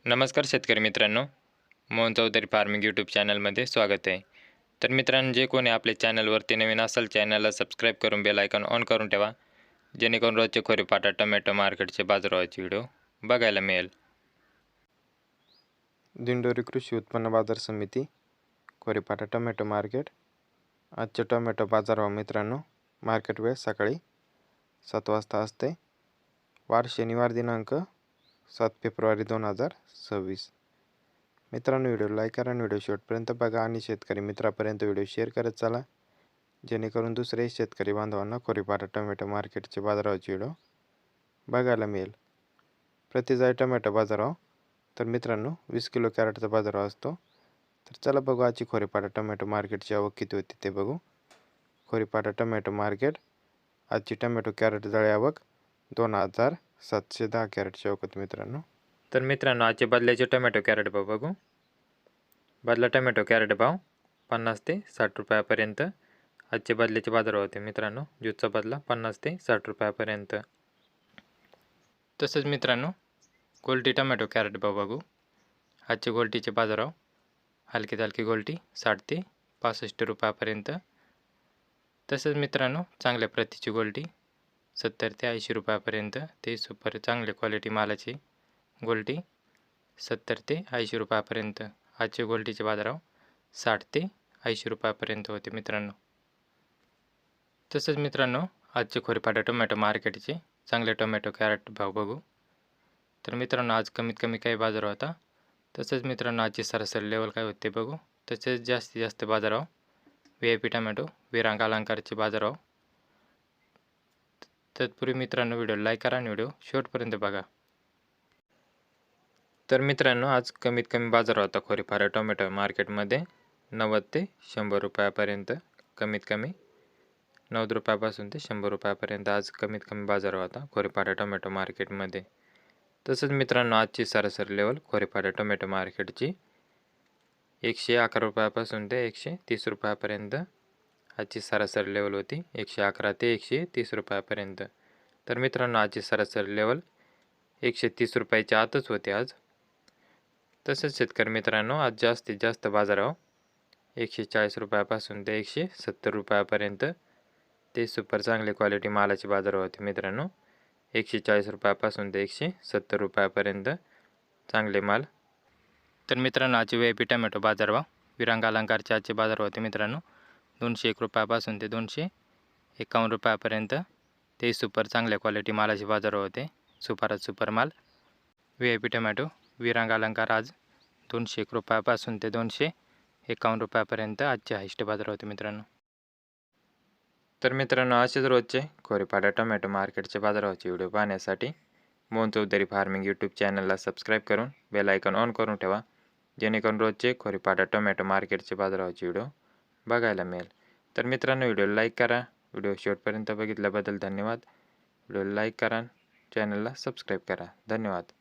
नमस्कार शेतकरी मित्रांनो, मोहन चौधरी फार्मिंग यूट्यूब चॅनलमध्ये स्वागत आहे. तर मित्रांनो, जे कोणी आपल्या चॅनलवरती नवीन असेल चॅनलला सबस्क्राईब करून बेल आयकॉन ऑन करून ठेवा, जेणेकरून रोजचे खोरेपाटा टोमॅटो मार्केटचे बाजारभावाचे व्हिडिओ बघायला मिळेल. दिंडोरी कृषी उत्पन्न बाजार समिती खोरेपाटा टोमॅटो मार्केट. आजचे टोमॅटो बाजारभाव मित्रांनो, मार्केट वेळ सकाळी 7 वाजता असते. वार शनिवार दिनांक 7 फेब्रुवारी 2026. मित्रांनो, व्हिडिओ लाईक करा आणि व्हिडिओ शेवटपर्यंत बघा आणि शेतकरी मित्रापर्यंत व्हिडिओ शेअर करत चला, जेणेकरून दुसरे शेतकरी बांधवांना खोरेपाटा टोमॅटो मार्केटचे बाजारभावाचे व्हिडिओ बघायला मिळेल. प्रति जाई टोमॅटो बाजारभाव तर मित्रांनो 20 किलो कॅरेटचा बाजारभाव असतो. तर चला बघू आजची खोरेपाटा टोमॅटो मार्केटची आवक किती होती ते बघू. खोरेपाटा टोमॅटो मार्केट आजची टोमॅटो कॅरेट जाळी आवक 2710 कॅरेटची आवक होती मित्रांनो. तर मित्रांनो, आजचे बदल्याचे टोमॅटो कॅरेट भाव बघू. बदला टोमॅटो कॅरेट भाव 50 ते 60 रुपयापर्यंत आजचे बदल्याचे बाजारभाव होते मित्रांनो. ज्यूसचा बदला 50 ते 60 रुपयापर्यंत. तसंच मित्रांनो, गोल्टी टोमॅटो कॅरेट भाव बघू. आजचे गोल्टीचे बाजारभाव हलकी गोल्टी 60 ते 65 रुपयापर्यंत. तसंच मित्रांनो, चांगल्या प्रतीची गोल्टी 70 ते 80 रुपयापर्यंत. ते सुपर चांगले क्वालिटी मालाची गोल्टी 70 ते 80 रुपयापर्यंत. आजचे गोल्टीचे बाजारभाव 60 ते 80 रुपयापर्यंत होते मित्रांनो. तसंच मित्रांनो, आजचे खोरेपाटा टोमॅटो मार्केटचे चांगले टोमॅटो कॅरेट भाव बघू. तर मित्रांनो, आज कमीत कमी काही बाजार होता. तसंच मित्रांनो, आजची सरासरी लेवल काय होते बघू. तसेच जास्तीत जास्त बाजारभाव VIP टोमॅटो विरांग अलंकारचे बाजारभाव. तत्पूर्वी मित्रांनो, व्हिडिओ लाईक करा आणि व्हिडिओ शेवटपर्यंत बघा. तर मित्रांनो, आज कमीत कमी बाजार होता खोरेपाटा टोमॅटो मार्केटमध्ये 90 ते 100 रुपयापर्यंत. कमीत कमी 90 रुपयापासून ते 100 रुपयापर्यंत आज कमीत कमी बाजार होता खोरेपाटा टोमॅटो मार्केटमध्ये. तसंच मित्रांनो, आजची सरासरी लेवल खोरेपाटा टोमॅटो मार्केटची 111 रुपयापासून ते 130 रुपयापर्यंत आजची सरासरी लेवल होती. 111 ते 130 रुपयापर्यंत. तर मित्रांनो, आजची सरासरी लेवल 130 रुपयाच्या आतच होते आज. तसेच शेतकरी मित्रांनो, आज जास्तीत जास्त बाजारभाव 140 रुपयापासून ते 170 रुपयापर्यंत. ते सुपर चांगले क्वालिटी मालाचे बाजारभाव होते मित्रांनो. 140 रुपयापासून ते 170 रुपयापर्यंत चांगले माल. तर मित्रांनो, आजचे VIP टोमॅटो बाजारभाव विरांग अलंकारचे आजचे बाजारभाव होते मित्रांनो 201 रुपयापासून ते 251 रुपयापर्यंत. ते सुपर चांगल्या क्वालिटी मालाचे बाजारभाव होते. सुपर माल VIP टोमॅटो विरांग अलंकार आज 201 रुपयापासून ते 251 रुपयापर्यंत आजचे हायस्ट बाजार होते मित्रांनो. तर मित्रांनो, असेच रोजचे खोरेपाटा टोमॅटो मार्केटचे बाजारभावाचे व्हिडिओ पाहण्यासाठी मोहन चौधरी फार्मिंग यूट्यूब चॅनलला सबस्क्राईब करून बेल आयकॉन ऑन करून ठेवा, जेणेकरून रोजचे खोरेपाटा टोमॅटो मार्केटचे बाजारभावाचे व्हिडिओ बघायला मिळेल. तर मित्रांनो, व्हिडिओ लाईक करा. व्हिडिओ शेवटपर्यंत बघितल्याबद्दल धन्यवाद. व्हिडिओ लाईक करा, चॅनलला सबस्क्राईब करा. धन्यवाद.